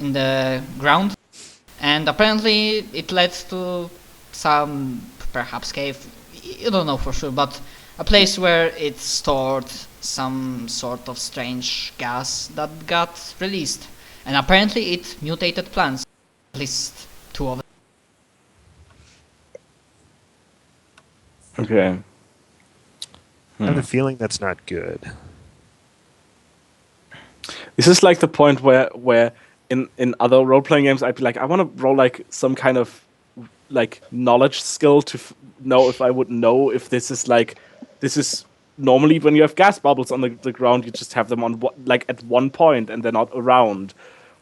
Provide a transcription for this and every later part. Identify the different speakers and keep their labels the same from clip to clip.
Speaker 1: in the ground, and apparently it led to some perhaps cave. You don't know for sure, but a place where it stored some sort of strange gas that got released, and apparently it mutated plants, at least 2 of them.
Speaker 2: Okay.
Speaker 3: I have a feeling that's not good.
Speaker 2: This is like the point where in other role-playing games I'd be like, I want to roll like some kind of like knowledge skill to know if I would know if this is normally when you have gas bubbles on the ground, you just have them on like at one point and they're not around.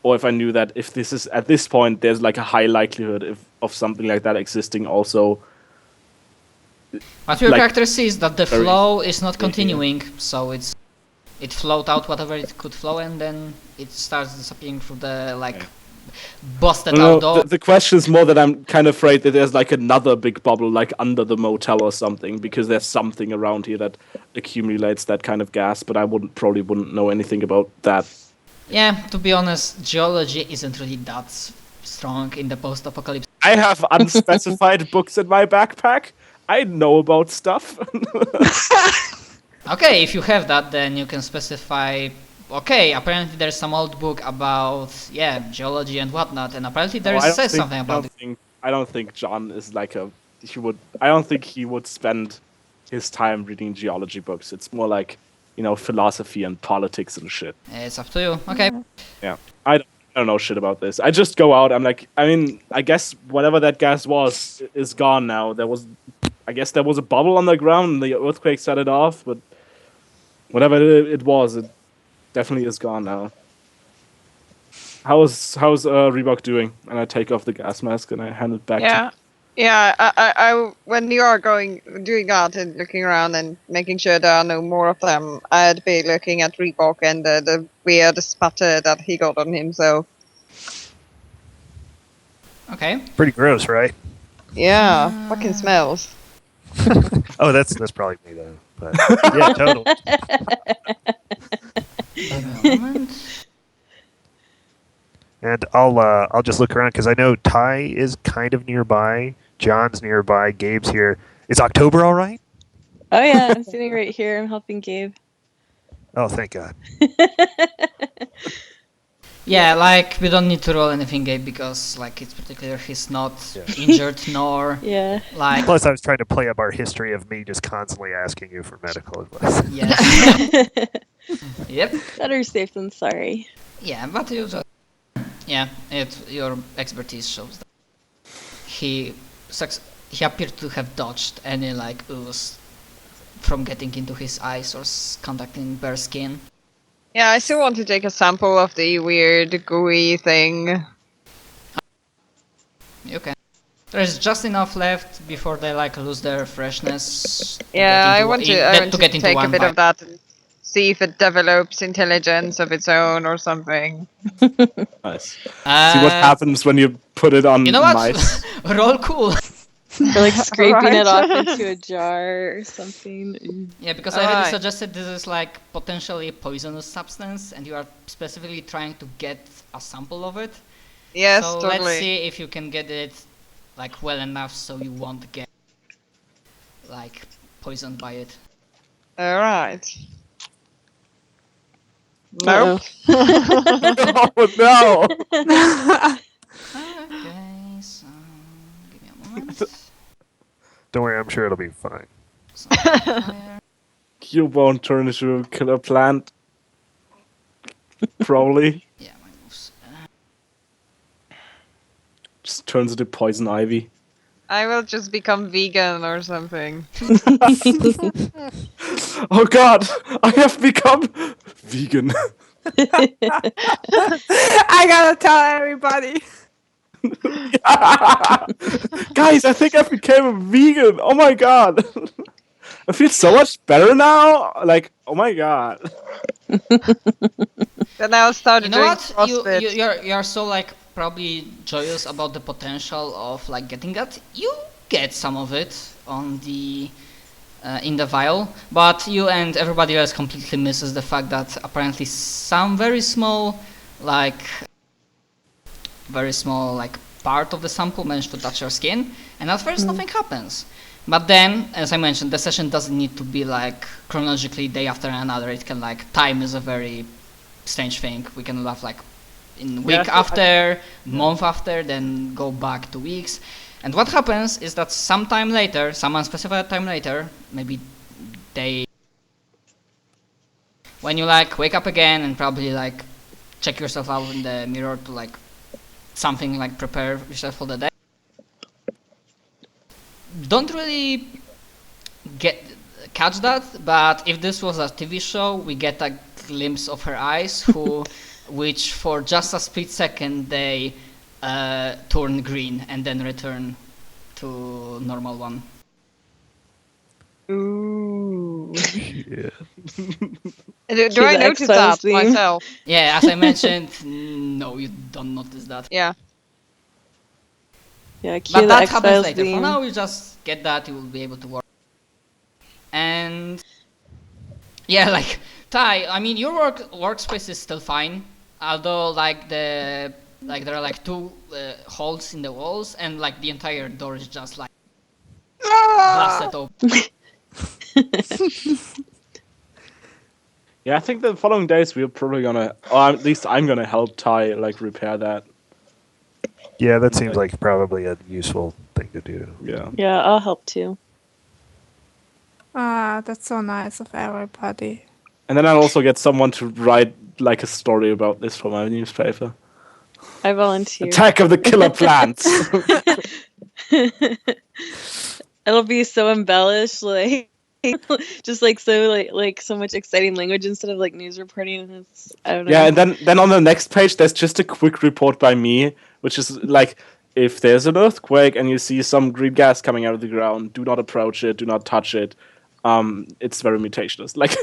Speaker 2: Or if I knew that if this is at this point, there's like a high likelihood of something like that existing also.
Speaker 1: What your
Speaker 2: Like,
Speaker 1: character sees that the
Speaker 2: very-
Speaker 1: flow is not continuing, so it flowed out whatever it could flow, and then it starts disappearing through the like busted
Speaker 2: No,
Speaker 1: out door.
Speaker 2: the question is more that I'm kind of afraid that there's like another big bubble like under the motel or something, because there's something around here that accumulates that kind of gas, but I probably wouldn't know anything about that.
Speaker 1: Yeah, to be honest, geology isn't really that strong in the post-apocalypse.
Speaker 2: I have unspecified books in my backpack. I know about stuff.
Speaker 1: Okay, if you have that, then you can specify. Okay, apparently there's some old book about geology and whatnot, and apparently there says something about it.
Speaker 2: I don't think John is like I don't think he would spend his time reading geology books. It's more like, philosophy and politics and shit.
Speaker 1: It's up to you. Okay.
Speaker 2: Yeah, I don't know shit about this. I just go out. I'm like, I guess whatever that gas was is gone now. I guess there was a bubble on the ground and the earthquake set it off, but whatever it was, it definitely is gone now. How's Reebok doing? And I take off the gas mask and I hand it back to
Speaker 4: Yeah, I when you are doing that and looking around and making sure there are no more of them, I'd be looking at Reebok and the weird spatter that he got on him. So
Speaker 1: Okay.
Speaker 3: Pretty gross, right?
Speaker 4: yeah, fucking smells.
Speaker 3: Oh, that's probably me though. But yeah, totally. And I'll just look around because I know Ty is kind of nearby. John's nearby. Gabe's here. Is October all right?
Speaker 5: Oh yeah, I'm sitting right here. I'm helping Gabe.
Speaker 3: Oh, thank God.
Speaker 1: Yeah, like we don't need to roll anything, Gabe, because like it's pretty clear he's not injured nor
Speaker 5: Yeah.
Speaker 1: like.
Speaker 3: Plus, I was trying to play up our history of me just constantly asking you for medical advice.
Speaker 1: Yes. Yep.
Speaker 5: Better safe than sorry.
Speaker 1: Yeah, but you just. Yeah, your expertise shows that he appeared to have dodged any like ooze from getting into his eyes or contacting bare skin.
Speaker 4: Yeah, I still want to take a sample of the weird gooey thing.
Speaker 1: You can. There's just enough left before they like lose their freshness.
Speaker 4: Yeah, I want to
Speaker 1: get into
Speaker 4: take a
Speaker 1: one
Speaker 4: bit
Speaker 1: bite.
Speaker 4: of that and see if it develops intelligence of its own or something.
Speaker 2: Nice. See what happens when you put it on
Speaker 1: You know what?
Speaker 2: mice.
Speaker 1: Roll cool.
Speaker 5: Or like scraping
Speaker 4: Right.
Speaker 5: it off into a jar or something.
Speaker 1: Yeah, because I already
Speaker 4: Alright.
Speaker 1: suggested this is like potentially a poisonous substance, and you are specifically trying to get a sample of it.
Speaker 4: Yes,
Speaker 1: So
Speaker 4: totally.
Speaker 1: let's see if you can get it like well enough so you won't get like poisoned by it.
Speaker 4: Alright. Nope.
Speaker 2: Oh no!
Speaker 1: Okay, so give me a moment.
Speaker 3: Don't worry, I'm sure it'll be fine.
Speaker 1: Some fire.
Speaker 2: You won't turn into a killer plant. Probably.
Speaker 1: Yeah, my moves.
Speaker 2: Just turns into poison ivy.
Speaker 4: I will just become vegan or something.
Speaker 2: Oh god! I have become vegan.
Speaker 6: I gotta tell everybody.
Speaker 2: Guys, I think I became a vegan. Oh my god. I feel so much better now. Like, oh my god.
Speaker 4: Then I'll start
Speaker 1: You know
Speaker 4: doing
Speaker 1: what?
Speaker 4: CrossFit.
Speaker 1: You're so like probably joyous about the potential of like getting that. You get some of it on the in the vial, but you and everybody else completely misses the fact that apparently some very small like very small like part of the sample managed to touch your skin, and at first nothing happens. But then, as I mentioned, the session doesn't need to be like chronologically day after another. It can like time is a very strange thing. We can have like in week after, month after, then go back to weeks. And what happens is that sometime later, some unspecified time later, maybe day, when you like wake up again and probably like check yourself out in the mirror to like something like prepare yourself for the day, don't really catch that. But if this was a TV show, we get a glimpse of her eyes, which for just a split second they turn green and then return to normal one.
Speaker 4: Ooh.
Speaker 3: Yeah.
Speaker 4: Do I
Speaker 5: the
Speaker 4: notice
Speaker 5: X-Files
Speaker 4: that
Speaker 5: theme.
Speaker 4: myself?
Speaker 1: Yeah, as I mentioned, no, you don't notice that.
Speaker 4: Yeah.
Speaker 5: Yeah, cue
Speaker 1: But
Speaker 5: the
Speaker 1: that happens
Speaker 5: X-Files
Speaker 1: later. For
Speaker 5: theme.
Speaker 1: now, you just get that, you will be able to work. And yeah, like Ty, I mean, your workspace is still fine, although like there are like two holes in the walls, and like the entire door is just like blasted open.
Speaker 2: Yeah, I think the following days we're probably gonna, or at least I'm gonna help Ty like repair that.
Speaker 3: Yeah, that seems like probably a useful thing to do.
Speaker 2: Yeah.
Speaker 5: Yeah, I'll help too.
Speaker 6: That's so nice of everybody.
Speaker 2: And then I'll also get someone to write like a story about this for my newspaper.
Speaker 5: I volunteer.
Speaker 2: Attack of the Killer Plants.
Speaker 5: It'll be so embellished, like just like so like so much exciting language instead of like news reporting. And it's, I don't know.
Speaker 2: Yeah, and then on the next page there's just a quick report by me, which is like, if there's an earthquake and you see some green gas coming out of the ground, do not approach it, do not touch it. It's very mutationist. Like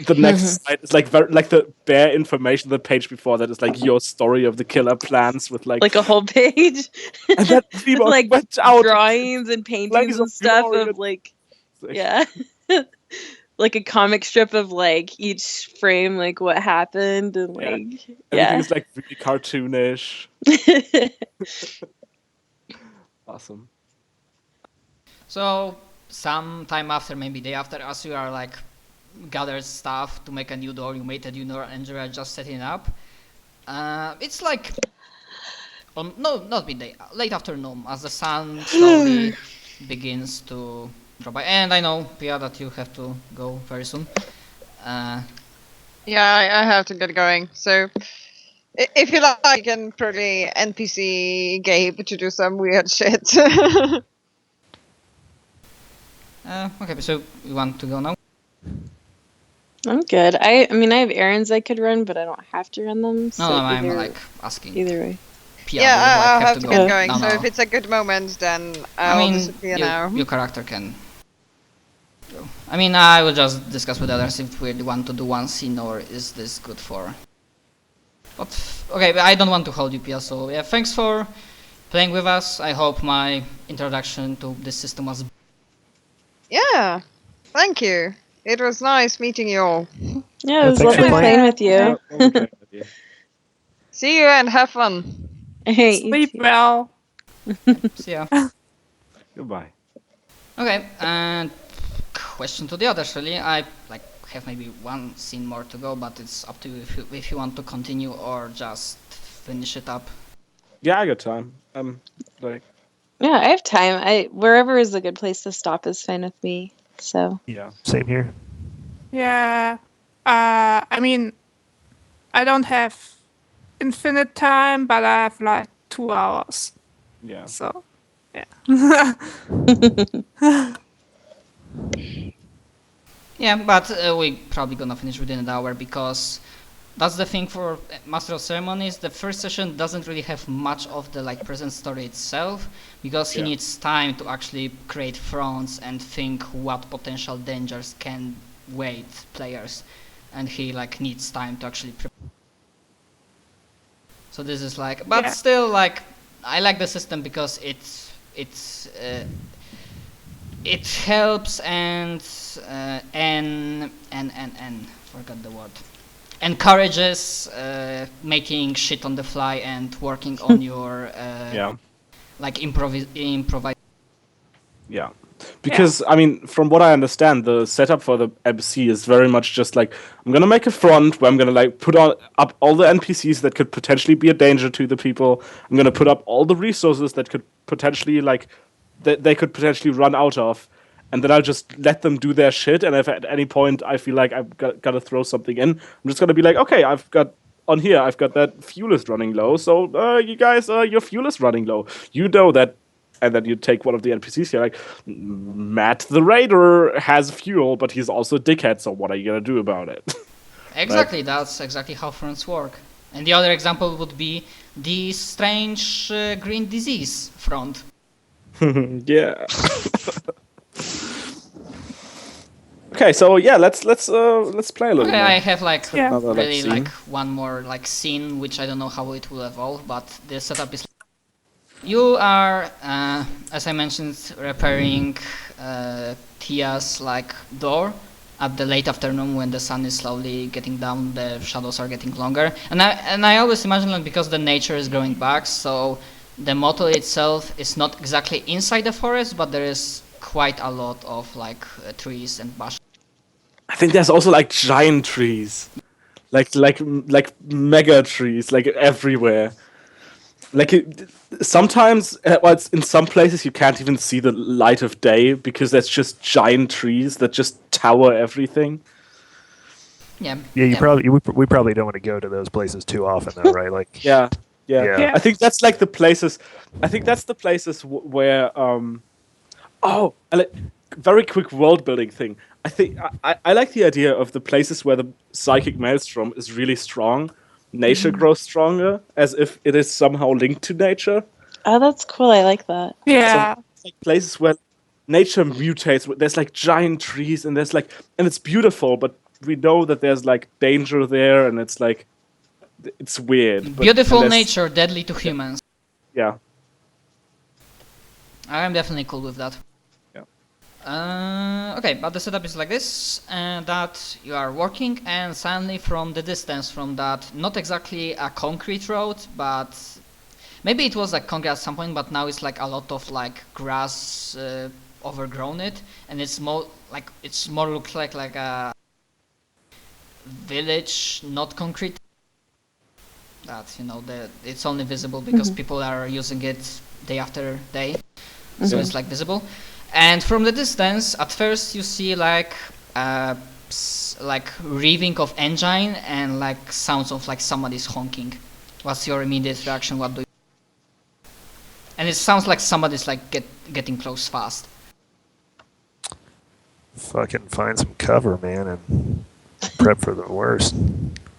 Speaker 2: the next slide is like very, like the bare information. The page before that is like your story of the killer plants with like
Speaker 5: a whole page,
Speaker 2: and that people
Speaker 5: with, like
Speaker 2: went out
Speaker 5: drawings and paintings
Speaker 2: Blaze of
Speaker 5: and stuff
Speaker 2: glory
Speaker 5: of like yeah, like a comic strip of like each frame, like what happened and like
Speaker 2: Everything
Speaker 5: yeah.
Speaker 2: is like really cartoonish. Awesome.
Speaker 1: So some time after, maybe day after, as you are like gathered stuff to make a new door, you made a new door and you are just setting it up. It's like not midday, late afternoon, as the sun slowly begins to drop by. And I know, Pia, that you have to go very soon.
Speaker 4: Yeah, I have to get going. So, if you like, I can probably NPC Gabe to do some weird shit.
Speaker 1: Okay, so you want to go now?
Speaker 5: I'm good. I mean, I have errands I could run, but I don't have to run them. So
Speaker 1: No, I'm
Speaker 5: either,
Speaker 1: like asking.
Speaker 5: either way.
Speaker 1: Pia,
Speaker 4: yeah,
Speaker 1: will, like,
Speaker 4: I'll have to
Speaker 1: go.
Speaker 4: get going.
Speaker 1: No,
Speaker 4: So
Speaker 1: no.
Speaker 4: if it's a good moment, then
Speaker 1: I
Speaker 4: I'll
Speaker 1: mean,
Speaker 4: disappear now.
Speaker 1: your character can go. I mean, I will just discuss with others if we want to do one scene or is this good for. But okay, but I don't want to hold you, Pia. So yeah, thanks for playing with us. I hope my introduction to this system was.
Speaker 4: Yeah, thank you. It was nice meeting you all.
Speaker 5: Yeah, it was
Speaker 3: thanks for
Speaker 5: lovely
Speaker 3: playing.
Speaker 5: playing with you.
Speaker 2: Okay.
Speaker 4: See you and have fun.
Speaker 5: Hey, you
Speaker 6: Sleep
Speaker 5: too.
Speaker 6: well.
Speaker 1: See ya.
Speaker 2: Goodbye.
Speaker 1: Okay, and question to the others really. I like have maybe one scene more to go, but it's up to you if you want to continue or just finish it up.
Speaker 2: Yeah, I got time. Like,
Speaker 5: Yeah, I have time. Wherever is a good place to stop is fine with me. So
Speaker 3: Yeah, same here.
Speaker 6: Yeah. I mean, I don't have infinite time, but I have like 2 hours.
Speaker 2: yeah.
Speaker 6: So, yeah.
Speaker 1: Yeah, but we probably gonna finish within an hour because that's the thing for Master of Ceremonies. The first session doesn't really have much of the like present story itself because he
Speaker 2: Yeah.
Speaker 1: needs time to actually create fronts and think what potential dangers can wait players, and he like needs time to actually prepare. So this is like, but
Speaker 6: Yeah.
Speaker 1: still like I like the system because it helps and forgot the word. encourages making shit on the fly and working on your like improvise.
Speaker 2: Yeah. Because, I mean, from what I understand, the setup for the MC is very much just like, I'm going to make a front where I'm going to like put up all the NPCs that could potentially be a danger to the people. I'm going to put up all the resources that could potentially, like, that they could potentially run out of. And then I'll just let them do their shit. And if at any point I feel like I've got to throw something in, I'm just going to be like, okay, I've got that fuel is running low. So, you guys, your fuel is running low. You know that. And then you take one of the NPCs here, like, Matt the Raider has fuel, but he's also a dickhead, so what are you going to do about it?
Speaker 1: Exactly, that's exactly how fronts work. And the other example would be the strange green disease front.
Speaker 2: Yeah. Okay, so yeah, let's play a little
Speaker 1: Okay,
Speaker 2: more.
Speaker 1: I have like
Speaker 2: Another,
Speaker 1: really
Speaker 2: scene.
Speaker 1: like one more like scene, which I don't know how it will evolve, but the setup is. You are, as I mentioned, repairing Tia's like door at the late afternoon when the sun is slowly getting down, the shadows are getting longer, and I always imagine like because the nature is growing back, so the motel itself is not exactly inside the forest, but there is quite a lot of like trees and bushes.
Speaker 2: I think there's also like giant trees, like mega trees, like everywhere. Like sometimes, well, it's in some places you can't even see the light of day because there's just giant trees that just tower everything.
Speaker 1: Yeah.
Speaker 3: Yeah, we probably don't want to go to those places too often, though, right? Like,
Speaker 2: Yeah.
Speaker 3: Yeah.
Speaker 2: I think that's like the places. I think that's the places where. Very quick world building thing. I think I like the idea of the places where the psychic maelstrom is really strong. Nature grows stronger, as if it is somehow linked to nature.
Speaker 5: Oh, that's cool. I like that.
Speaker 6: Yeah.
Speaker 2: So it's like places where nature mutates. There's like giant trees, and and it's beautiful, but we know that there's like danger there, and it's like it's weird.
Speaker 1: Beautiful nature, deadly to humans.
Speaker 2: Yeah.
Speaker 1: I'm definitely cool with that. Okay, but the setup is like this, that you are working and suddenly from the distance from that, not exactly a concrete road, but maybe it was like concrete at some point, but now it's like a lot of like grass overgrown it, and it's more looks like a village, not concrete. That, you know, it's only visible because people are using it day after day, so it's like visible. And from the distance, at first you see like revving of engine and like sounds of like somebody's honking. What's your immediate reaction? What do you? And it sounds like somebody's like getting close fast.
Speaker 3: Fucking find some cover, man, and prep for the worst.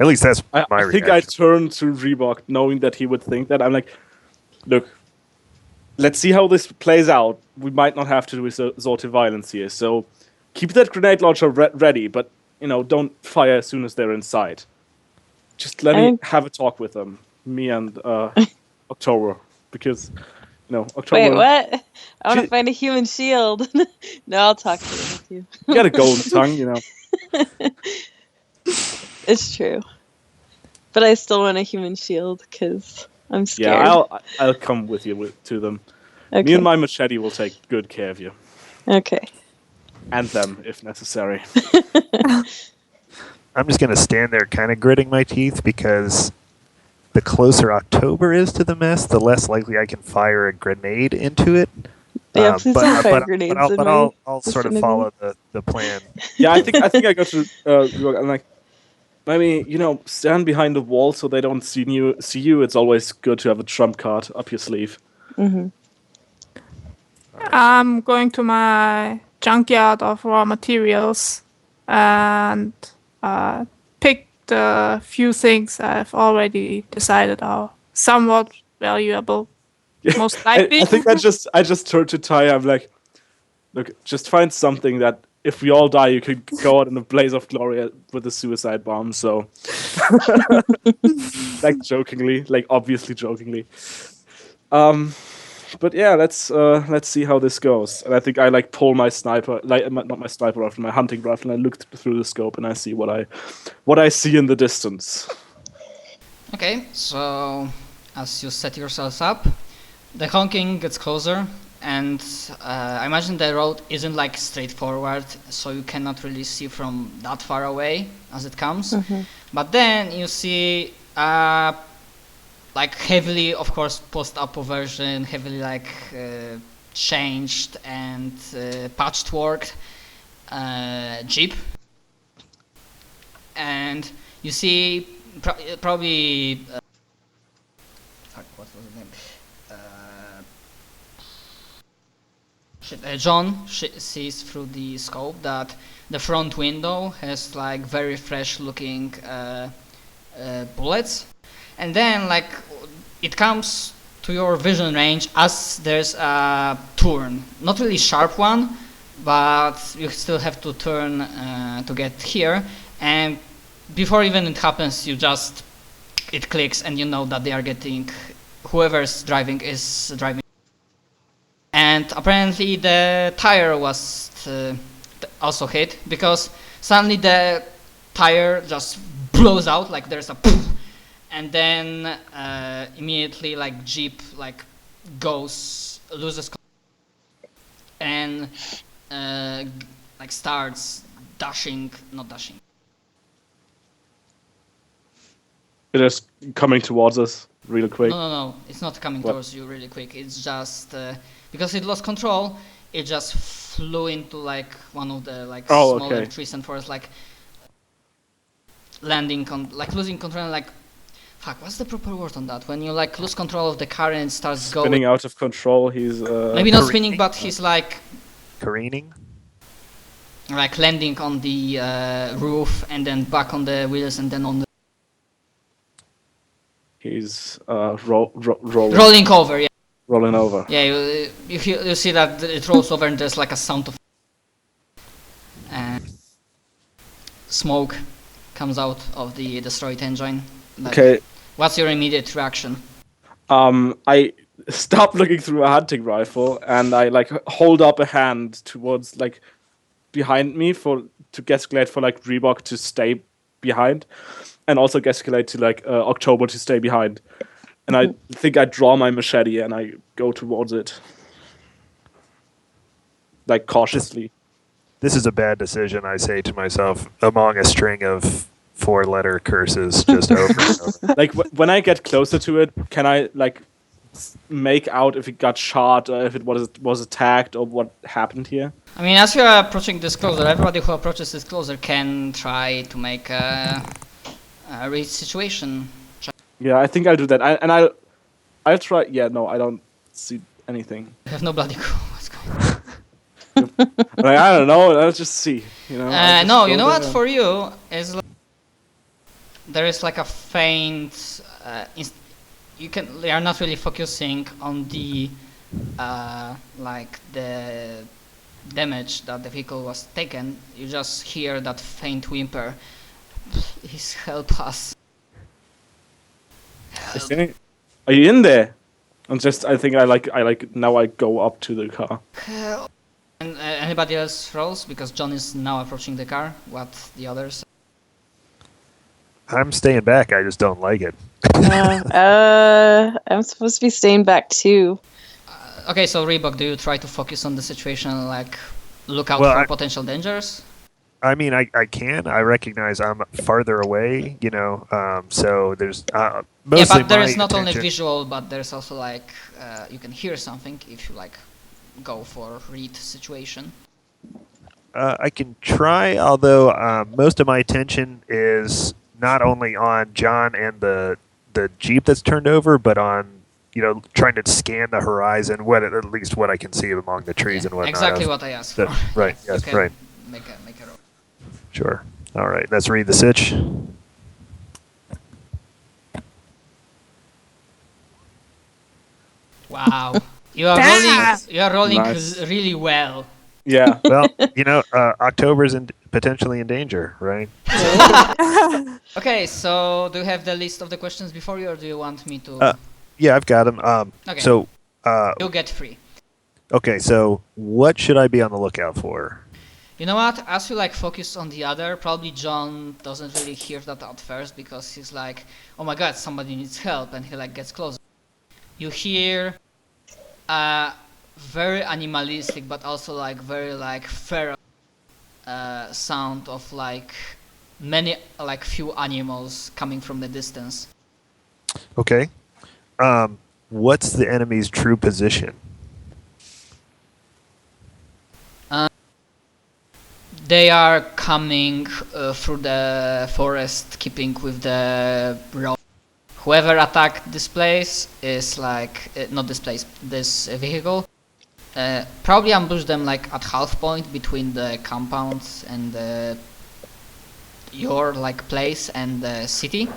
Speaker 3: At least that's my reaction.
Speaker 2: I think I turned to Reebok knowing that he would think that. I'm like, look, let's see how this plays out. We might not have to resort to violence here, so keep that grenade launcher ready, but, you know, don't fire as soon as they're inside. Just let me have a talk with them, me and October, because, you know, October...
Speaker 5: Wait, what? I want to find a human shield. No, I'll talk to them with you.
Speaker 2: You got a golden tongue, you know.
Speaker 5: It's true. But I still want a human shield, because I'm scared.
Speaker 2: Yeah, I'll come with you to them.
Speaker 5: Okay.
Speaker 2: Me and my machete will take good care of you.
Speaker 5: Okay.
Speaker 2: And them, if necessary.
Speaker 3: I'm just going to stand there kind of gritting my teeth because the closer October is to the mess, the less likely I can fire a grenade into it.
Speaker 5: Yeah, please don't fire grenades in my
Speaker 3: I'll sort of follow the plan.
Speaker 2: Yeah, I think I go to I'm like, I mean, you know, stand behind the wall so they don't see you. It's always good to have a trump card up your sleeve.
Speaker 5: Mm-hmm.
Speaker 6: I'm going to my junkyard of raw materials and pick the few things I've already decided are somewhat valuable. Most likely.
Speaker 2: I think I just turned to Ty. I'm like, look, just find something that if we all die, you could go out in a blaze of glory with a suicide bomb. So, like jokingly, like obviously jokingly. but yeah, let's see how this goes. And I think I like pull my sniper, like not my sniper rifle, my hunting rifle, and I look through the scope and I see what I see in the distance.
Speaker 1: Okay, so as you set yourselves up, the honking gets closer, and I imagine the road isn't like straightforward, so you cannot really see from that far away as it comes. But then you see like heavily, of course, post-apo version, heavily like changed and patchworked Jeep, and you see probably fuck, what was his name? John sees through the scope that the front window has like very fresh looking bullets, and then like it comes to your vision range as there's a turn, not really sharp one, but you still have to turn to get here, and before even it happens, it clicks and you know that they are getting, whoever's driving is driving. And apparently the tire was also hit, because suddenly the tire just blows out, like there's a poof, and then immediately like Jeep like loses control and like starts not dashing.
Speaker 2: It is coming towards us real quick.
Speaker 1: No, it's not coming
Speaker 2: What?
Speaker 1: towards you really quick. It's just because it lost control, it just flew into like one of the like smaller trees and forests, like landing on, like losing control, like fuck, what's the proper word on that? When you like lose control of the car and it starts
Speaker 2: Spinning out of control. He's
Speaker 1: maybe not spinning, but he's like
Speaker 3: Careening?
Speaker 1: like landing on the roof and then back on the wheels and then on the
Speaker 2: he's rolling
Speaker 1: rolling over. Yeah.
Speaker 2: rolling over.
Speaker 1: Yeah, you see that it rolls over and there's like a sound of and smoke comes out of the destroyed engine. Like,
Speaker 2: Okay.
Speaker 1: what's your immediate reaction?
Speaker 2: I stop looking through a hunting rifle and I like hold up a hand towards like behind me to gesticulate for like Reebok to stay behind, and also gesticulate to like October to stay behind. And I think I draw my machete and I go towards it, like cautiously.
Speaker 3: This is a bad decision, I say to myself, among a string of 4-letter curses just over and over.
Speaker 2: Like when I get closer to it, can I like make out if it got shot or if it was attacked or what happened here?
Speaker 1: I mean, as you are approaching this closer, everybody who approaches this closer can try to make a read situation.
Speaker 2: Yeah, I think I'll do that. I'll try. Yeah, no, I don't see anything.
Speaker 1: I have no bloody clue what's going on.
Speaker 2: Like, I don't know. Let's just see. You know.
Speaker 1: No, you know what? For you is like, there is like a faint. You are not really focusing on the like the damage that the vehicle was taken. You just hear that faint whimper. Please help us.
Speaker 2: Are you in there? I think I like now I go up to the car.
Speaker 1: Help. And anybody else rolls, because John is now approaching the car. What the others?
Speaker 3: I'm staying back, I just don't like it.
Speaker 5: I'm supposed to be staying back too.
Speaker 1: Okay, so Reebok, do you try to focus on the situation, like look out
Speaker 3: Well,
Speaker 1: for potential dangers?
Speaker 3: I mean, I can. I recognize I'm farther away, you know, so there's mostly
Speaker 1: Yeah, but there
Speaker 3: my
Speaker 1: is not only
Speaker 3: attention-
Speaker 1: visual, but there's also like you can hear something if you like go for read situation.
Speaker 3: I can try, although most of my attention is not only on John and the Jeep that's turned over, but on, you know, trying to scan the horizon, at least what I can see among the trees and whatnot.
Speaker 1: Exactly what I asked for.
Speaker 3: Right,
Speaker 1: You
Speaker 3: yes,
Speaker 1: can
Speaker 3: right.
Speaker 1: Make a roll.
Speaker 3: Sure. All right, let's read the sitch.
Speaker 1: Wow, you are rolling. You are rolling
Speaker 2: Nice.
Speaker 1: really well.
Speaker 2: Yeah.
Speaker 3: Well, you know, October's potentially in danger, right?
Speaker 1: Okay, so do you have the list of the questions before you, or do you want me to?
Speaker 3: Yeah, I've got them.
Speaker 1: Okay.
Speaker 3: So
Speaker 1: You get 3.
Speaker 3: Okay, so what should I be on the lookout for?
Speaker 1: You know what? As you like focus on the other, probably John doesn't really hear that at first because he's like, "Oh my God, somebody needs help," and he like gets closer. You hear a very animalistic, but also like very like feral sound of like many like few animals coming from the distance.
Speaker 3: Okay. What's the enemy's true position?
Speaker 1: They are coming through the forest, keeping with the road. Whoever attacked this place is like not this place, this vehicle. Probably ambush them like at half point between the compounds and your like place and the city,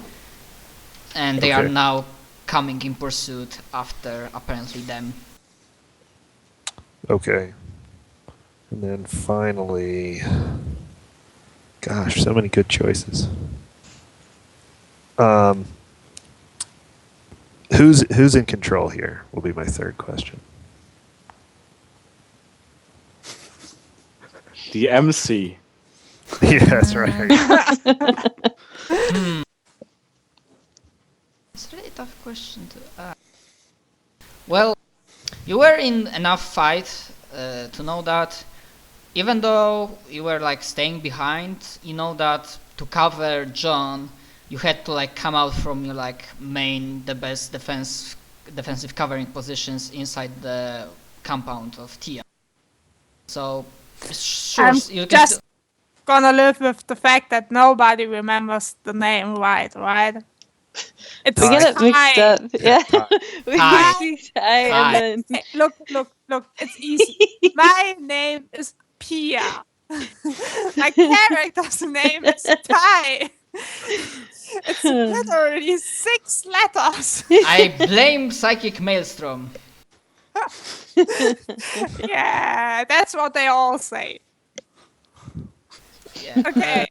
Speaker 1: and they are
Speaker 3: Okay.
Speaker 1: now coming in pursuit after apparently them.
Speaker 3: Okay. And then finally, gosh, so many good choices. Who's in control here will be my third question.
Speaker 2: The MC.
Speaker 3: Yeah, that's right.
Speaker 1: It's a really tough question to ask. Well, you were in enough fight to know that even though you were like staying behind, you know that to cover John, you had to like come out from your like the best defensive covering positions inside the compound of Tia. So sure,
Speaker 6: I'm
Speaker 1: you can
Speaker 6: just gonna live with the fact that nobody remembers the name right? It's
Speaker 5: We get it mixed
Speaker 6: Ty.
Speaker 5: up. Yeah. We
Speaker 1: Ty.
Speaker 5: see Ty
Speaker 1: Ty.
Speaker 5: and then
Speaker 6: Hey, look, it's easy. My name is Pia. My character's name is Ty. It's literally 6 letters.
Speaker 1: I blame Psychic Maelstrom.
Speaker 6: Yeah, that's what they all say.
Speaker 1: Yeah.
Speaker 6: Okay.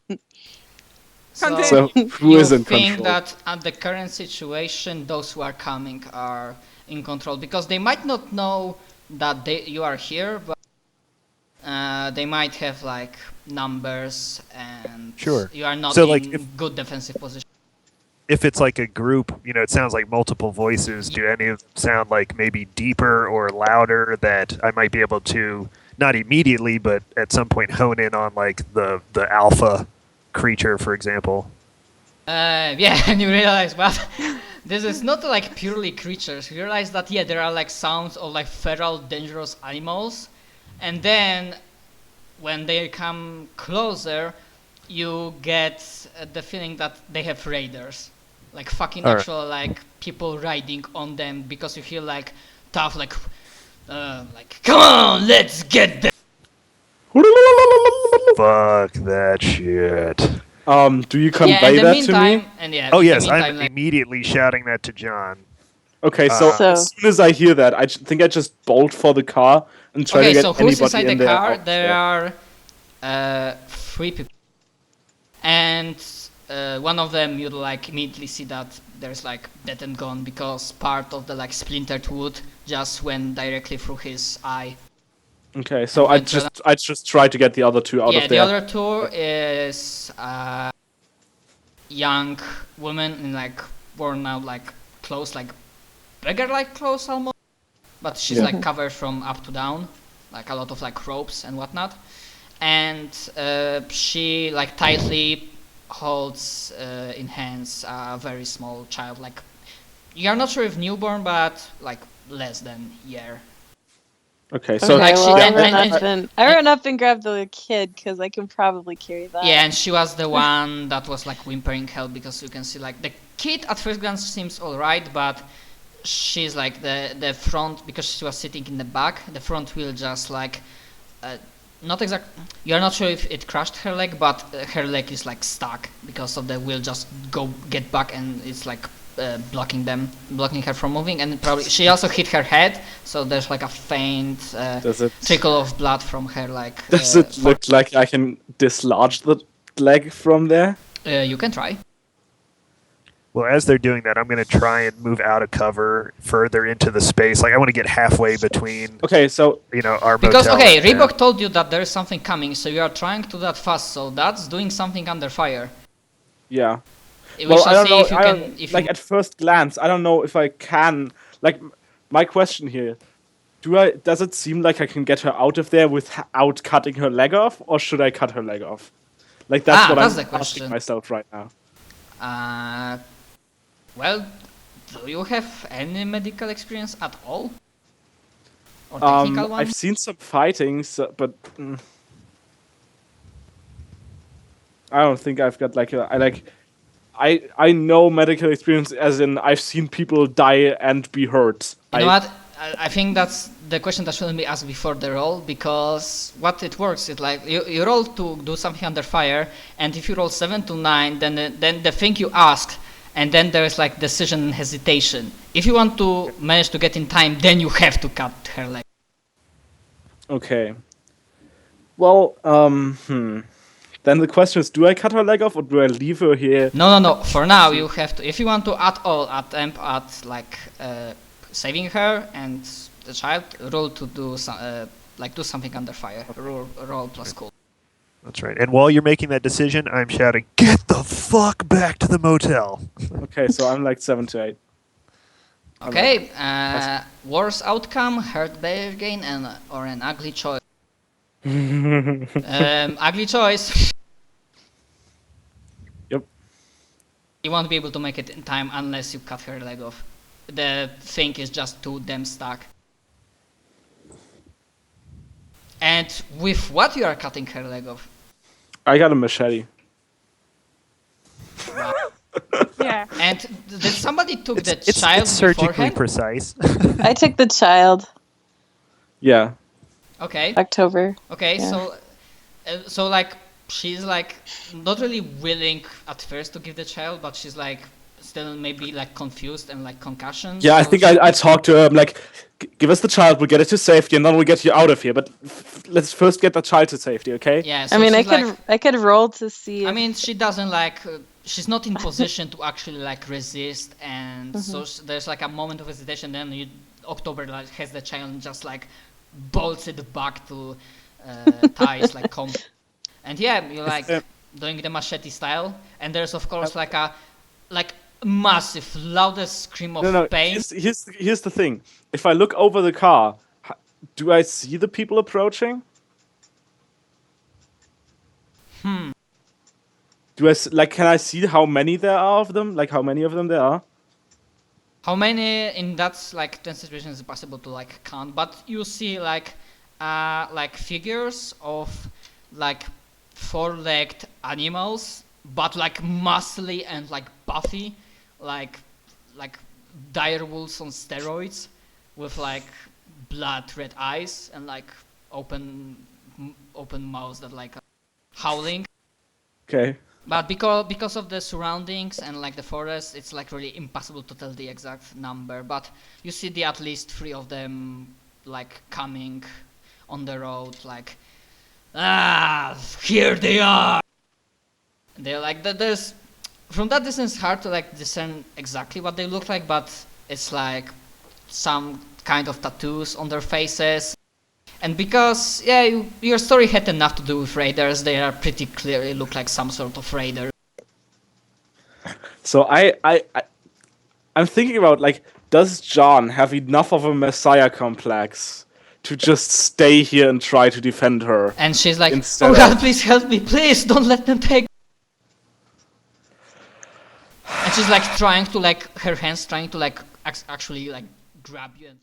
Speaker 1: So,
Speaker 2: So who
Speaker 1: you
Speaker 2: is in
Speaker 1: think
Speaker 2: control?
Speaker 1: that at the current situation, those who are coming are in control because they might not know that you are here, but they might have like numbers and
Speaker 3: Sure.
Speaker 1: you are not
Speaker 3: So,
Speaker 1: in
Speaker 3: like, if-
Speaker 1: good defensive position.
Speaker 3: If it's like a group, it sounds like multiple voices. Do any of them sound like maybe deeper or louder that I might be able to, not immediately, but at some point hone in on like the alpha creature, for example?
Speaker 1: Yeah, and you realize, but this is not like purely creatures. You realize that yeah, there are like sounds of like feral, dangerous animals, and then when they come closer, you get the feeling that they have raiders, like fucking
Speaker 3: Alright.
Speaker 1: actual like people riding on them because you hear like tough like come on, let's get them.
Speaker 3: Fuck that shit.
Speaker 2: Do you
Speaker 1: Yeah,
Speaker 2: convey
Speaker 1: in the
Speaker 2: that
Speaker 1: meantime,
Speaker 2: to me?
Speaker 1: and yeah.
Speaker 3: Oh
Speaker 1: in the
Speaker 3: yes,
Speaker 1: meantime,
Speaker 3: I'm
Speaker 1: like,
Speaker 3: immediately shouting that to John.
Speaker 2: Okay, so
Speaker 5: So-
Speaker 2: as soon as I hear that, I think I just bolt for the car and try to
Speaker 1: okay,
Speaker 2: get
Speaker 1: so who's
Speaker 2: anybody
Speaker 1: inside
Speaker 2: in
Speaker 1: the
Speaker 2: there.
Speaker 1: car?
Speaker 2: out
Speaker 1: There
Speaker 2: there.
Speaker 1: are 3 people, and one of them you like immediately see that there's like dead and gone because part of the like splintered wood just went directly through his eye.
Speaker 2: Okay, so
Speaker 1: And
Speaker 2: I just try to get the other two out
Speaker 1: Yeah,
Speaker 2: of
Speaker 1: the
Speaker 2: there.
Speaker 1: other 2 is a young woman in like worn out like clothes, like beggar like clothes almost, but she's
Speaker 2: Yeah.
Speaker 1: like covered from up to down, like a lot of like ropes and whatnot, and she like tightly holds in hands a very small child, like you're not sure if newborn, but like less than year.
Speaker 2: Okay, so
Speaker 1: like,
Speaker 5: okay,
Speaker 1: she-
Speaker 5: well,
Speaker 1: and- and-
Speaker 5: I run up and grab the kid because I can probably carry that.
Speaker 1: Yeah, and she was the one that was like whimpering help because you can see like the kid at first glance seems alright, but she's like the front, because she was sitting in the back, the front wheel just like not exact. You're not sure if it crushed her leg, but her leg is like stuck because of the wheel just get back, and it's like blocking her from moving, and probably she also hit her head, so there's like a faint
Speaker 2: does it
Speaker 1: trickle of blood from her like.
Speaker 2: does it look like I can dislodge the leg from there?
Speaker 1: You can try.
Speaker 3: Well, as they're doing that, I'm going to try and move out of cover further into the space. Like I want to get halfway between,
Speaker 2: Okay, so
Speaker 3: our
Speaker 1: Because
Speaker 3: motel
Speaker 1: okay,
Speaker 3: and them.
Speaker 1: Reebok told you that there is something coming, so you are trying to do that fast. So that's doing something under fire.
Speaker 2: yeah.
Speaker 1: We
Speaker 2: Well, I
Speaker 1: shall
Speaker 2: don't
Speaker 1: see
Speaker 2: know.
Speaker 1: if you
Speaker 2: I
Speaker 1: can.
Speaker 2: don't,
Speaker 1: If
Speaker 2: like
Speaker 1: you,
Speaker 2: at first glance, I don't know if I can. Like, my question here: Does it seem like I can get her out of there without cutting her leg off, or should I cut her leg off? Like that's what
Speaker 1: that's
Speaker 2: I'm
Speaker 1: the
Speaker 2: asking
Speaker 1: question.
Speaker 2: myself right now.
Speaker 1: Well, do you have any medical experience at all? Or technical one?
Speaker 2: I've seen some fighting, but I don't think I've got like I know medical experience as in I've seen people die and be hurt.
Speaker 1: You know what? I think that's the question that shouldn't be asked before the roll, because what it works is like you roll to do something under fire, and if you roll 7 to 9, then the thing you ask, and then there's like decision and hesitation. If you want to manage to get in time, then you have to cut her leg.
Speaker 2: Okay. Well, Then the question is, do I cut her leg off or do I leave her here?
Speaker 1: No. For now, you have to. If you want to at all attempt at like saving her and the child, roll to do some do something under fire. Roll plus cool.
Speaker 3: That's right. And while you're making that decision, I'm shouting, "Get the fuck back to the motel!"
Speaker 2: Okay, so I'm like 7 to 8.
Speaker 1: Okay. Worst outcome: hurt bear gain or an ugly choice. Ugly choice.
Speaker 2: Yep.
Speaker 1: You won't be able to make it in time unless you cut her leg off. The thing is just too damn stuck. And with what you are cutting her leg off?
Speaker 2: I got a machete.
Speaker 1: Wow.
Speaker 6: Yeah.
Speaker 1: And did somebody took the
Speaker 3: It's
Speaker 1: child
Speaker 3: surgically
Speaker 1: beforehand?
Speaker 3: precise.
Speaker 5: I took the child.
Speaker 2: Yeah.
Speaker 1: Okay.
Speaker 5: October.
Speaker 1: Okay.
Speaker 5: Yeah.
Speaker 1: So like she's like not really willing at first to give the child, but she's like still maybe like confused and like concussion.
Speaker 2: Yeah, I
Speaker 1: so
Speaker 2: think
Speaker 1: she-
Speaker 2: I talked to her. I'm like, give us the child, we'll get it to safety, and then we'll get you out of here. But let's first get the child to safety, okay?
Speaker 1: Yeah. So
Speaker 5: I mean,
Speaker 1: she's like,
Speaker 5: I could roll to see.
Speaker 1: I
Speaker 5: If,
Speaker 1: mean, she doesn't like. She's not in position to actually like resist, and so there's like a moment of hesitation. Then October like has the child and just like bolts it back to ties like comb. And yeah, you're like doing the machete style, and there's of course like a massive, loudest scream of
Speaker 2: No.
Speaker 1: pain.
Speaker 2: Here's the thing. If I look over the car, do I see the people approaching? Can I see how many there are of them? Like how many of them there are?
Speaker 1: How many in that like 10 situations is possible to like count? But you see like figures of like four-legged animals, but like muscly and like buffy, like dire wolves on steroids, with like blood red eyes and like open mouths that like are howling.
Speaker 2: Okay.
Speaker 1: But because of the surroundings and like the forest, it's like really impossible to tell the exact number. But you see at least 3 of them like coming on the road, like here they are. They're like there's from that distance hard to like discern exactly what they look like, but it's like some kind of tattoos on their faces. And because, your story had enough to do with raiders, they are pretty clearly look like some sort of raider.
Speaker 2: So I'm thinking about like, does John have enough of a messiah complex to just stay here and try to defend her?
Speaker 1: And she's like,
Speaker 2: Instead
Speaker 1: oh God,
Speaker 2: of-
Speaker 1: please help me, please, don't let them take. And she's like trying to like, her hands trying to like actually like grab you and